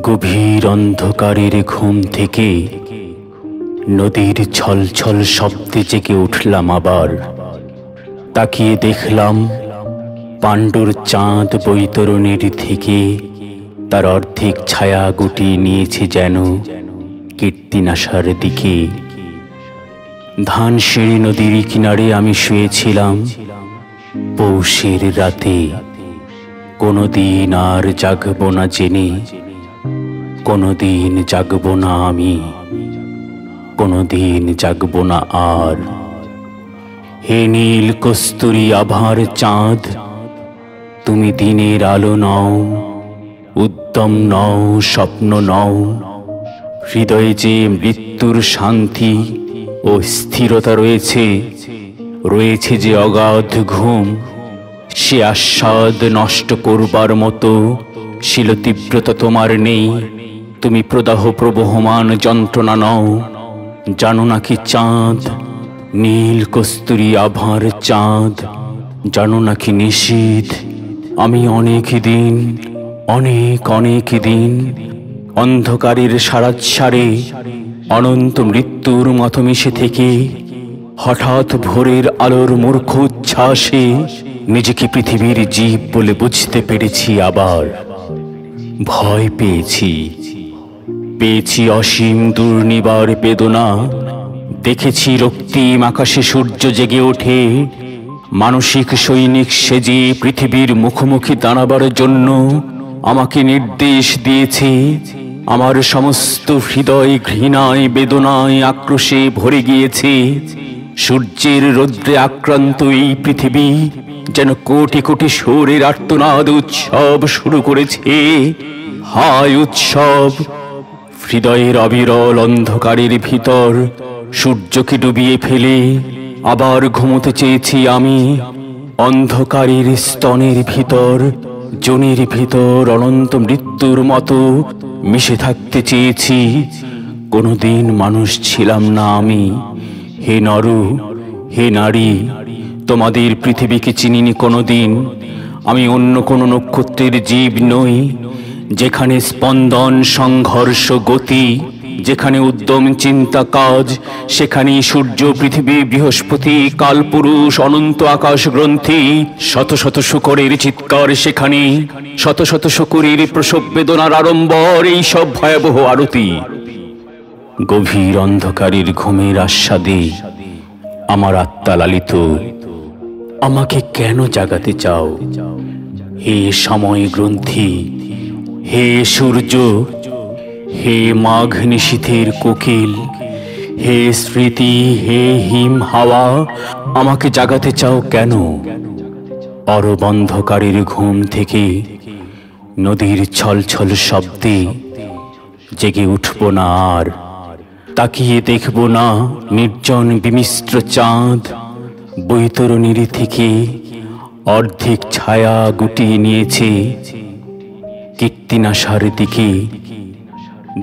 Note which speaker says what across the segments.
Speaker 1: গভীর অন্ধকারের ঘুম থেকে নদীর ছলছল শব্দে জেগে উঠলাম আবার। তাকিয়ে দেখলাম পাণ্ডুর চাঁদ বৈতরণীর থেকে তার অর্ধেক ছায়া গুটিয়ে নিয়েছে যেন কীর্তিনাশার দিকে। ধানসিঁড়ি নদীর কিনারে আমি শুয়েছিলাম পৌষের রাতে। কোনোদিন আর জাগব না জেনে, কোনোদিন জাগব না আমি, কোনোদিন জাগব না আর। হে নীল কস্তুরী আভার চাঁদ, তুমি দিনের আলো নও, উদ্যম নও, স্বপ্ন নও। হৃদয়ে যে মৃত্যুর শান্তি ও স্থিরতা রয়েছে, রয়েছে যে অগাধ ঘুম, সে আস্বাদ নষ্ট করবার মতো শিলতীব্রতা তোমার নেই। তুমি প্রদাহ প্রবহমান যন্ত্রণা নও। জানো নাকি চাঁদ, নীল কস্তুরী আভার চাঁদ, জানো নাকি নিশীথ, আমি অনেক দিন, অনেক দিন অন্ধকারের সারাচ্ছাড়ে অনন্ত মৃত্যুর মতো মিশে থেকে হঠাৎ ভোরের আলোর মূর্খ উচ্ছ্বাসে নিজেকে পৃথিবীর জীব বলে বুঝতে পেরেছি আবার। ভয় পেয়েছি, পেয়েছি অসীম দুর্নিবার বেদনা। দেখেছি রক্তিম আকাশে সূর্য জেগে ওঠে, মানসিক সৈনিক সেজে পৃথিবীর মুখোমুখি দাঁড়াবার জন্য আমাকে নির্দেশ দিয়েছে। আমার সমস্ত হৃদয় ঘৃণায়, বেদনায়, আক্রোশে ভরে গিয়েছে। সূর্যের রৌদ্রে আক্রান্ত এই পৃথিবী যেন কোটি কোটি সুরের আর্তনাদ উৎসব শুরু করেছে। হায় উৎসব! হৃদয়ের অবিরল অন্ধকারের ভিতর সূর্যকে ডুবিয়ে ফেলে আবার ঘুমোতে চেয়েছি আমি। অন্ধকারের স্তনের ভিতর, জনের ভিতর অনন্ত মৃত্যুর মতো মিশে থাকতে চেয়েছি। কোনোদিন মানুষ ছিলাম না আমি। হে নর, হে নারী, তোমাদের পৃথিবীকে চিনিনি কোনোদিন। আমি অন্য কোনো নক্ষত্রের জীব নই, যেখানে স্পন্দন, সংঘর্ষ, গতি, যেখানে উদ্যম, চিন্তা, কাজ, সেখানেই সূর্য, পৃথিবী, বৃহস্পতি, কালপুরুষ, অনন্ত আকাশ গ্রন্থি, শত শত শূকরের চিৎকার সেখানে, শত শত শূকরের প্রসব বেদনার আড়ম্বর, এই সব ভয়াবহ আরতি। গভীর অন্ধকারের ঘুমের আস্বাদে আমার আত্মা লালিত। আমাকে কেন জাগাতে চাও হে সময় গ্রন্থি, হে সূর্য, হে মাঘ নিশীথের কোকিল, হে স্মৃতি, হে হিম হাওয়া, আমাকে জাগাতে চাও কেন? অরব অন্ধকারের ঘুম থেকে নদীর ছলছল শব্দে জেগে উঠব না আর। তাকিয়ে দেখব না নির্জন বিমিশ্র চাঁদ বৈতরণীর থেকে অর্ধেক ছায়া গুটিয়ে নিয়েছে কীর্তিনাশার দিকে।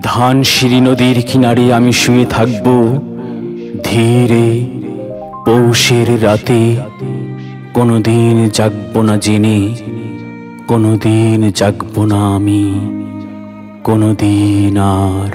Speaker 1: ধানসিঁড়ি নদীর কিনারে আমি শুয়ে থাকব ধীরে পৌষের রাতে। কোনোদিন জাগব না জেনে, কোনোদিন জাগব না আমি, কোনোদিন আর।